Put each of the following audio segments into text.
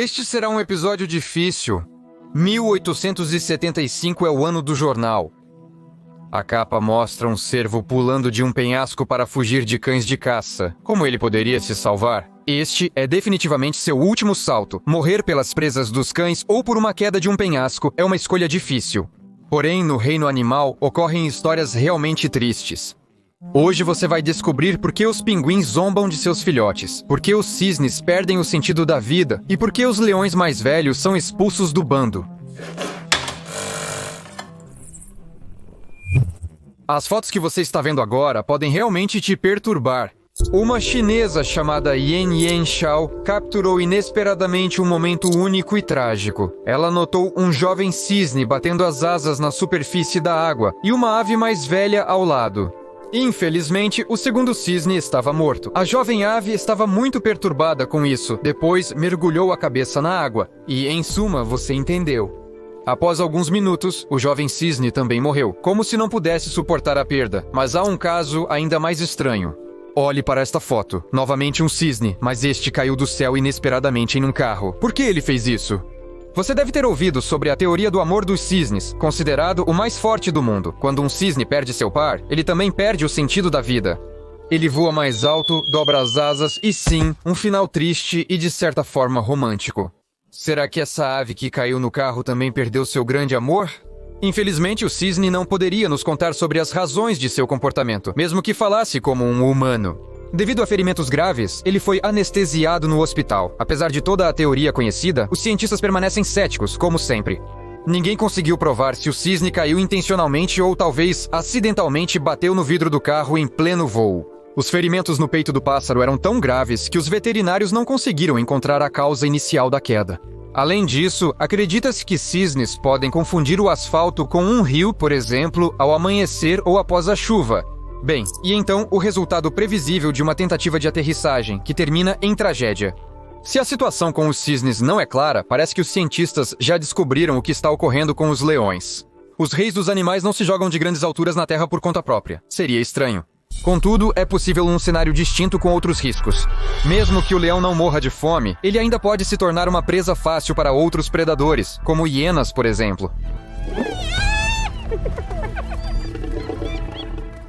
Este será um episódio difícil. 1875 é o ano do jornal. A capa mostra um cervo pulando de um penhasco para fugir de cães de caça. Como ele poderia se salvar? Este é definitivamente seu último salto. Morrer pelas presas dos cães ou por uma queda de um penhasco é uma escolha difícil. Porém, no reino animal, ocorrem histórias realmente tristes. Hoje você vai descobrir por que os pinguins zombam de seus filhotes, por que os cisnes perdem o sentido da vida e por que os leões mais velhos são expulsos do bando. As fotos que você está vendo agora podem realmente te perturbar. Uma chinesa chamada Yan Yanxiao capturou inesperadamente um momento único e trágico. Ela notou um jovem cisne batendo as asas na superfície da água e uma ave mais velha ao lado. Infelizmente, o segundo cisne estava morto. A jovem ave estava muito perturbada com isso. Depois, mergulhou a cabeça na água. E, em suma, você entendeu. Após alguns minutos, o jovem cisne também morreu, como se não pudesse suportar a perda. Mas há um caso ainda mais estranho. Olhe para esta foto. Novamente um cisne, mas este caiu do céu inesperadamente em um carro. Por que ele fez isso? Você deve ter ouvido sobre a teoria do amor dos cisnes, considerado o mais forte do mundo. Quando um cisne perde seu par, ele também perde o sentido da vida. Ele voa mais alto, dobra as asas e sim, um final triste e de certa forma romântico. Será que essa ave que caiu no carro também perdeu seu grande amor? Infelizmente, o cisne não poderia nos contar sobre as razões de seu comportamento, mesmo que falasse como um humano. Devido a ferimentos graves, ele foi anestesiado no hospital. Apesar de toda a teoria conhecida, os cientistas permanecem céticos, como sempre. Ninguém conseguiu provar se o cisne caiu intencionalmente ou talvez acidentalmente bateu no vidro do carro em pleno voo. Os ferimentos no peito do pássaro eram tão graves que os veterinários não conseguiram encontrar a causa inicial da queda. Além disso, acredita-se que cisnes podem confundir o asfalto com um rio, por exemplo, ao amanhecer ou após a chuva. Bem, e então o resultado previsível de uma tentativa de aterrissagem, que termina em tragédia. Se a situação com os cisnes não é clara, parece que os cientistas já descobriram o que está ocorrendo com os leões. Os reis dos animais não se jogam de grandes alturas na terra por conta própria. Seria estranho. Contudo, é possível um cenário distinto com outros riscos. Mesmo que o leão não morra de fome, ele ainda pode se tornar uma presa fácil para outros predadores, como hienas, por exemplo.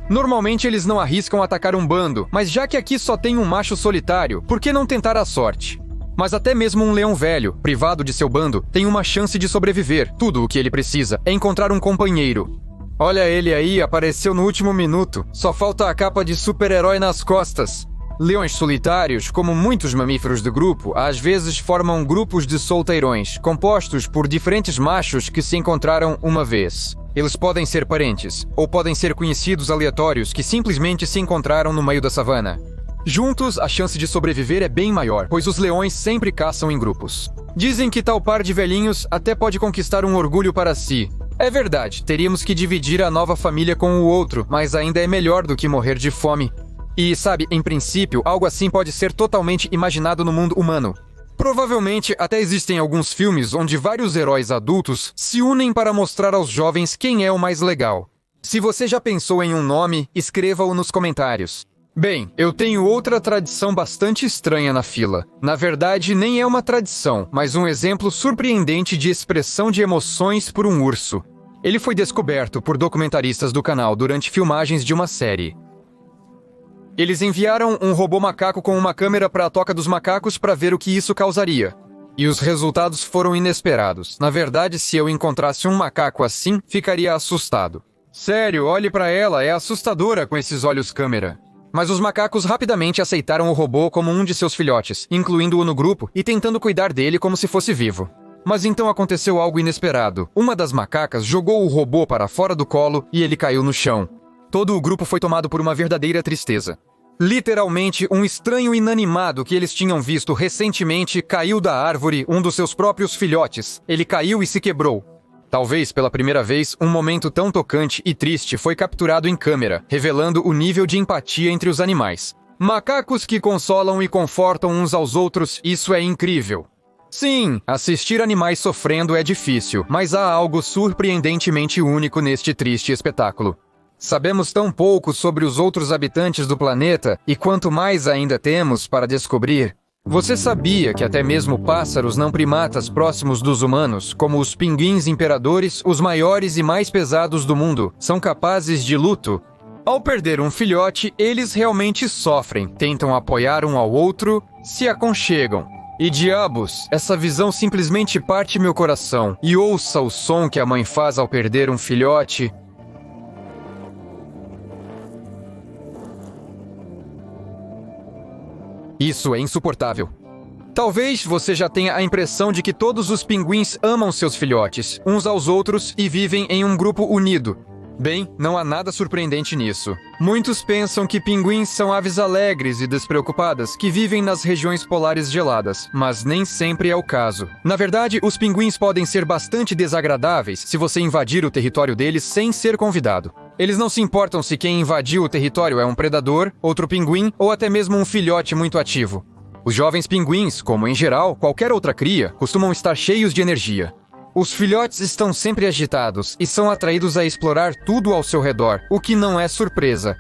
Normalmente eles não arriscam atacar um bando, mas já que aqui só tem um macho solitário, por que não tentar a sorte? Mas até mesmo um leão velho, privado de seu bando, tem uma chance de sobreviver. Tudo o que ele precisa é encontrar um companheiro. Olha ele aí, apareceu no último minuto. Só falta a capa de super-herói nas costas. Leões solitários, como muitos mamíferos do grupo, às vezes formam grupos de solteirões, compostos por diferentes machos que se encontraram uma vez. Eles podem ser parentes, ou podem ser conhecidos aleatórios que simplesmente se encontraram no meio da savana. Juntos, a chance de sobreviver é bem maior, pois os leões sempre caçam em grupos. Dizem que tal par de velhinhos até pode conquistar um orgulho para si. É verdade, teríamos que dividir a nova família com o outro, mas ainda é melhor do que morrer de fome. E, sabe, em princípio, algo assim pode ser totalmente imaginado no mundo humano. Provavelmente, até existem alguns filmes onde vários heróis adultos se unem para mostrar aos jovens quem é o mais legal. Se você já pensou em um nome, escreva-o nos comentários. Bem, eu tenho outra tradição bastante estranha na fila. Na verdade, nem é uma tradição, mas um exemplo surpreendente de expressão de emoções por um urso. Ele foi descoberto por documentaristas do canal durante filmagens de uma série. Eles enviaram um robô macaco com uma câmera para a toca dos macacos para ver o que isso causaria. E os resultados foram inesperados. Na verdade, se eu encontrasse um macaco assim, ficaria assustado. Sério, olhe para ela, é assustadora com esses olhos câmera. Mas os macacos rapidamente aceitaram o robô como um de seus filhotes, incluindo-o no grupo e tentando cuidar dele como se fosse vivo. Mas então aconteceu algo inesperado. Uma das macacas jogou o robô para fora do colo e ele caiu no chão. Todo o grupo foi tomado por uma verdadeira tristeza. Literalmente, um estranho inanimado que eles tinham visto recentemente caiu da árvore, um dos seus próprios filhotes. Ele caiu e se quebrou. Talvez, pela primeira vez, um momento tão tocante e triste foi capturado em câmera, revelando o nível de empatia entre os animais. Macacos que consolam e confortam uns aos outros, isso é incrível. Sim, assistir animais sofrendo é difícil, mas há algo surpreendentemente único neste triste espetáculo. Sabemos tão pouco sobre os outros habitantes do planeta, e quanto mais ainda temos para descobrir. Você sabia que até mesmo pássaros não primatas próximos dos humanos, como os pinguins imperadores, os maiores e mais pesados do mundo, são capazes de luto? Ao perder um filhote, eles realmente sofrem, tentam apoiar um ao outro, se aconchegam. E diabos, essa visão simplesmente parte meu coração. E ouça o som que a mãe faz ao perder um filhote. Isso é insuportável. Talvez você já tenha a impressão de que todos os pinguins amam seus filhotes, uns aos outros, e vivem em um grupo unido. Bem, não há nada surpreendente nisso. Muitos pensam que pinguins são aves alegres e despreocupadas que vivem nas regiões polares geladas, mas nem sempre é o caso. Na verdade, os pinguins podem ser bastante desagradáveis se você invadir o território deles sem ser convidado. Eles não se importam se quem invadiu o território é um predador, outro pinguim ou até mesmo um filhote muito ativo. Os jovens pinguins, como em geral qualquer outra cria, costumam estar cheios de energia. Os filhotes estão sempre agitados e são atraídos a explorar tudo ao seu redor, o que não é surpresa.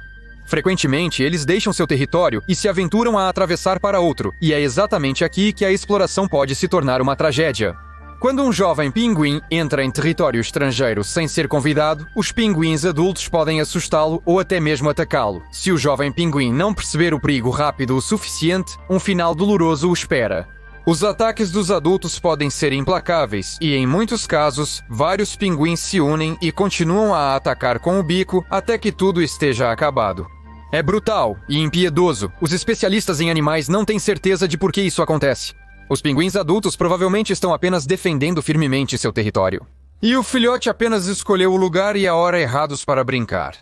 Frequentemente, eles deixam seu território e se aventuram a atravessar para outro, e é exatamente aqui que a exploração pode se tornar uma tragédia. Quando um jovem pinguim entra em território estrangeiro sem ser convidado, os pinguins adultos podem assustá-lo ou até mesmo atacá-lo. Se o jovem pinguim não perceber o perigo rápido o suficiente, um final doloroso o espera. Os ataques dos adultos podem ser implacáveis e, em muitos casos, vários pinguins se unem e continuam a atacar com o bico até que tudo esteja acabado. É brutal e impiedoso. Os especialistas em animais não têm certeza de por que isso acontece. Os pinguins adultos provavelmente estão apenas defendendo firmemente seu território. E o filhote apenas escolheu o lugar e a hora errados para brincar.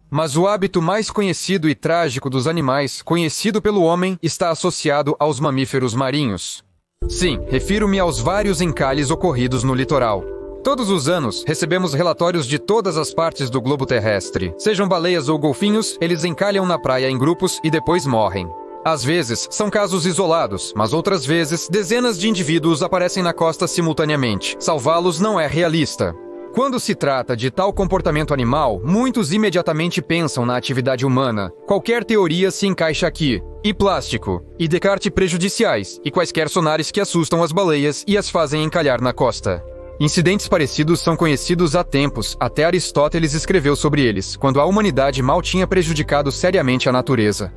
Mas o hábito mais conhecido e trágico dos animais, conhecido pelo homem, está associado aos mamíferos marinhos. Sim, refiro-me aos vários encalhes ocorridos no litoral. Todos os anos, recebemos relatórios de todas as partes do globo terrestre. Sejam baleias ou golfinhos, eles encalham na praia em grupos e depois morrem. Às vezes, são casos isolados, mas outras vezes, dezenas de indivíduos aparecem na costa simultaneamente. Salvá-los não é realista. Quando se trata de tal comportamento animal, muitos imediatamente pensam na atividade humana. Qualquer teoria se encaixa aqui. E plástico, e Descartes prejudiciais, e quaisquer sonares que assustam as baleias e as fazem encalhar na costa. Incidentes parecidos são conhecidos há tempos, até Aristóteles escreveu sobre eles, quando a humanidade mal tinha prejudicado seriamente a natureza.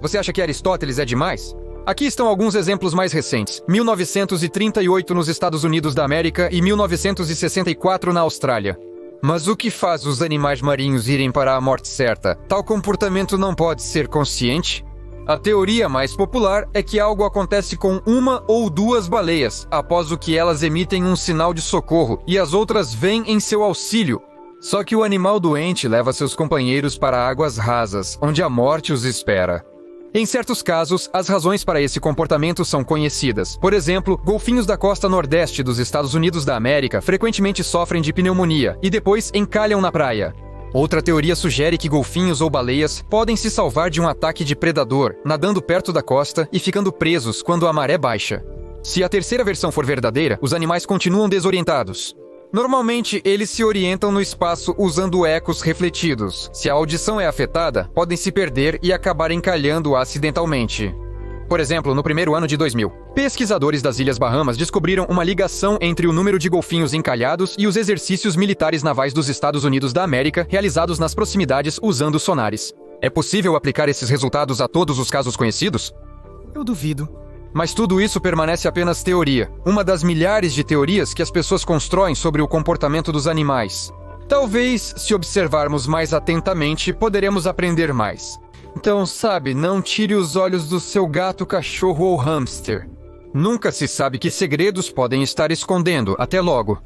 Você acha que Aristóteles é demais? Aqui estão alguns exemplos mais recentes. 1938 nos Estados Unidos da América e 1964 na Austrália. Mas o que faz os animais marinhos irem para a morte certa? Tal comportamento não pode ser consciente? A teoria mais popular é que algo acontece com uma ou duas baleias, após o que elas emitem um sinal de socorro e as outras vêm em seu auxílio. Só que o animal doente leva seus companheiros para águas rasas, onde a morte os espera. Em certos casos, as razões para esse comportamento são conhecidas. Por exemplo, golfinhos da costa nordeste dos Estados Unidos da América frequentemente sofrem de pneumonia e depois encalham na praia. Outra teoria sugere que golfinhos ou baleias podem se salvar de um ataque de predador, nadando perto da costa e ficando presos quando a maré baixa. Se a terceira versão for verdadeira, os animais continuam desorientados. Normalmente, eles se orientam no espaço usando ecos refletidos. Se a audição é afetada, podem se perder e acabar encalhando acidentalmente. Por exemplo, no primeiro ano de 2000, pesquisadores das Ilhas Bahamas descobriram uma ligação entre o número de golfinhos encalhados e os exercícios militares navais dos Estados Unidos da América realizados nas proximidades usando sonares. É possível aplicar esses resultados a todos os casos conhecidos? Eu duvido. Mas tudo isso permanece apenas teoria, uma das milhares de teorias que as pessoas constroem sobre o comportamento dos animais. Talvez, se observarmos mais atentamente, poderemos aprender mais. Então, sabe, não tire os olhos do seu gato, cachorro ou hamster. Nunca se sabe que segredos podem estar escondendo. Até logo.